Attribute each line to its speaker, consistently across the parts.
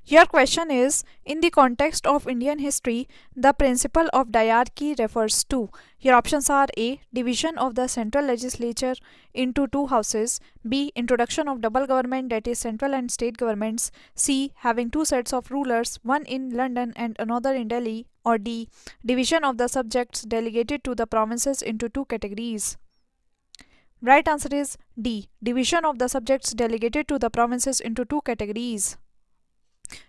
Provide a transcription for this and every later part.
Speaker 1: Your question is, in the context of Indian history, the principle of diarchy refers to. Your options are A. Division of the central legislature into two houses. B. Introduction of double government, that is central and state governments. C. Having two sets of rulers, one in London and another in Delhi. Or D. Division of the subjects delegated to the provinces into two categories. Right answer is D. Division of the subjects delegated to the provinces into two categories.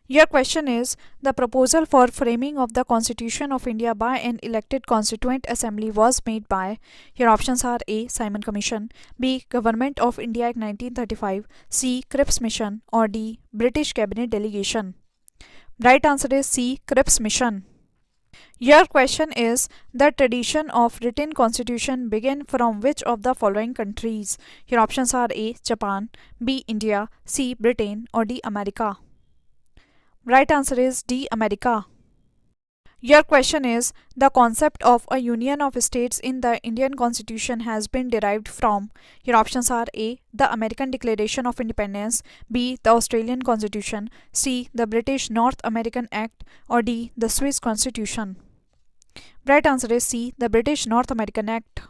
Speaker 1: Your question is, the proposal for framing of the Constitution of India by an elected Constituent Assembly was made by. Your options are A. Simon Commission, B. Government of India Act 1935, C. Cripps Mission, or D. British Cabinet Delegation. Right answer is C. Cripps Mission. Your question is, the tradition of written constitution began from which of the following countries? Your options are A. Japan, B. India, C. Britain, or D. America. Right answer is D. America. Your question is, the concept of a union of states in the Indian Constitution has been derived from. Your options are A. The American Declaration of Independence, B. The Australian Constitution, C. The British North American Act, or D. The Swiss Constitution. Right answer is C. The British North American Act.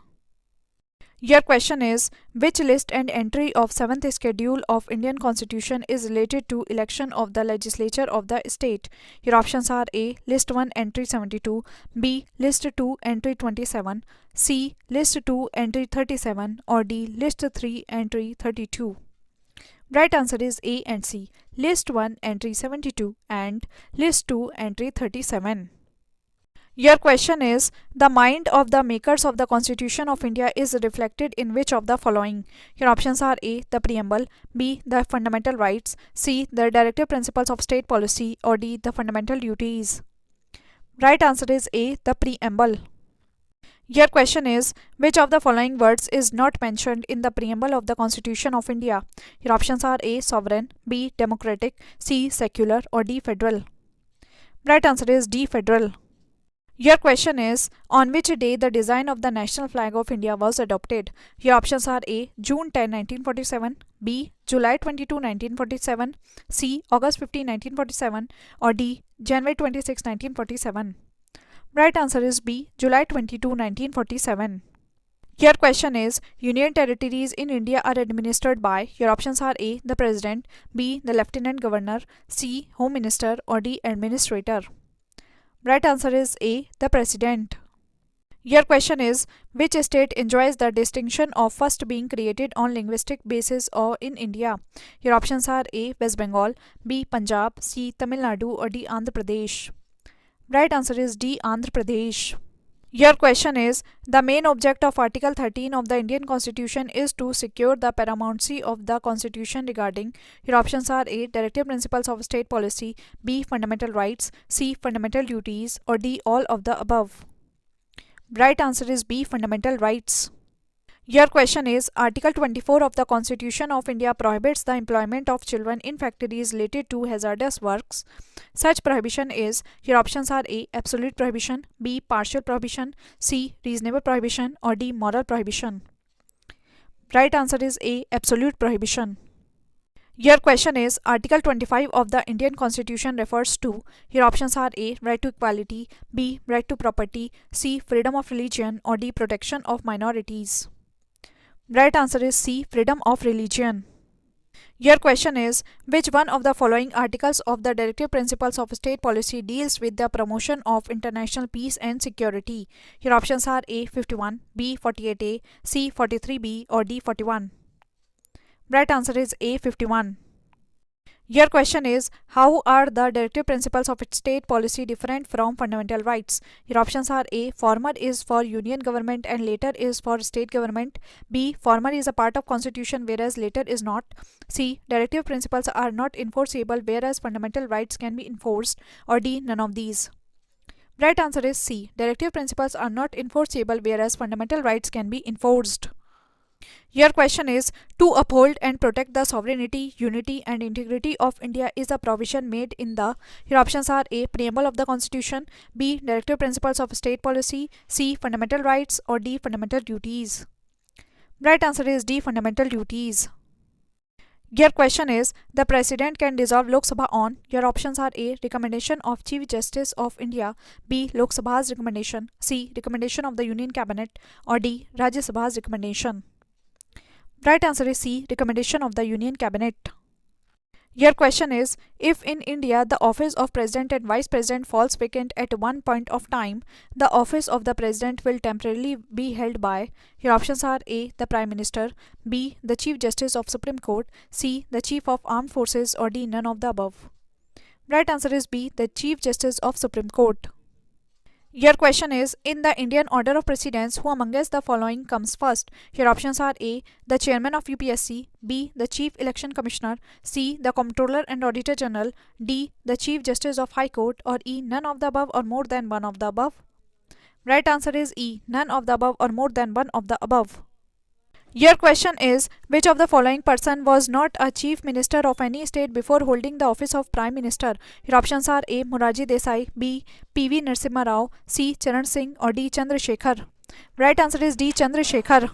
Speaker 1: Your question is, which list and entry of 7th schedule of Indian Constitution is related to election of the legislature of the state? Your options are A. List 1 entry 72, B. List 2 entry 27, C. List 2 entry 37, or D. List 3 entry 32. Right answer is A and C. List 1 entry 72 and List 2 entry 37. Your question is, the mind of the makers of the Constitution of India is reflected in which of the following? Your options are A. The preamble, B. The fundamental rights, C. The directive principles of state policy, or D. The fundamental duties. Right answer is A. The preamble. Your question is, which of the following words is not mentioned in the preamble of the Constitution of India? Your options are A. Sovereign, B. Democratic, C. Secular, or D. Federal. Right answer is D. Federal. Your question is, on which day the design of the national flag of India was adopted? Your options are A. June 10, 1947, B. July 22, 1947, C. August 15, 1947, or D. January 26, 1947. Right answer is B. July 22, 1947. Your question is, Union territories in India are administered by. Your options are A. The President, B. The Lieutenant Governor, C. Home Minister, or D. Administrator. Right answer is A. The President. Your question is, which state enjoys the distinction of first being created on linguistic basis or in India? Your options are A. West Bengal, B. Punjab, C. Tamil Nadu, or D. Andhra Pradesh. Right answer is D. Andhra Pradesh. Your question is, the main object of Article 13 of the Indian Constitution is to secure the paramountcy of the Constitution regarding. Your options are A. Directive principles of state policy, B. Fundamental rights, C. Fundamental duties, or D. All of the above. Right answer is B. Fundamental rights. Your question is, Article 24 of the Constitution of India prohibits the employment of children in factories related to hazardous works. Such prohibition is. Your options are A. Absolute prohibition, B. Partial prohibition, C. Reasonable prohibition, or D. Moral prohibition. Right answer is A. Absolute prohibition. Your question is, Article 25 of the Indian Constitution refers to. Your options are A. Right to equality, B. Right to property, C. Freedom of religion, or D. Protection of minorities. Right answer is C. Freedom of religion. Your question is, which one of the following articles of the Directive Principles of State Policy deals with the promotion of international peace and security? Your options are A. 51, B. 48A, C. 43B, or D. 41. Right answer is A. 51. Your question is, how are the directive principles of state policy different from fundamental rights? Your options are A. Former is for union government and later is for state government, B. Former is a part of constitution whereas later is not, C. Directive principles are not enforceable whereas fundamental rights can be enforced, or D. None of these. Right answer is C. Directive principles are not enforceable whereas fundamental rights can be enforced. Your question is, to uphold and protect the sovereignty, unity and integrity of India is a provision made in the. Your options are A. Preamble of the Constitution, B. Directive principles of state policy, C. Fundamental rights, or D. Fundamental duties. Right answer is D. Fundamental duties. Your question is, the President can dissolve Lok Sabha on. Your options are A. Recommendation of Chief Justice of India, B. Lok Sabha's recommendation, C. Recommendation of the Union Cabinet, or D. Rajya Sabha's recommendation. Right answer is C. Recommendation of the Union Cabinet. Your question is, if in India the office of President and Vice President falls vacant at one point of time, the office of the President will temporarily be held by. Your options are A. The Prime Minister, B. The Chief Justice of Supreme Court, C. The Chief of Armed Forces, or D. None of the above. Right answer is B. The Chief Justice of Supreme Court. Your question is, in the Indian order of precedence, who amongst the following comes first? Your options are A. The Chairman of UPSC, B. The Chief Election Commissioner, C. The Comptroller and Auditor General, D. The Chief Justice of High Court, or E. None of the above or more than one of the above. Right answer is E. None of the above or more than one of the above. Your question is, which of the following person was not a chief minister of any state before holding the office of prime minister? Your options are A. Morarji Desai, B. P.V. Narasimha Rao, C. Charan Singh, or D. Chandrasekhar. Right answer is D. Chandrasekhar.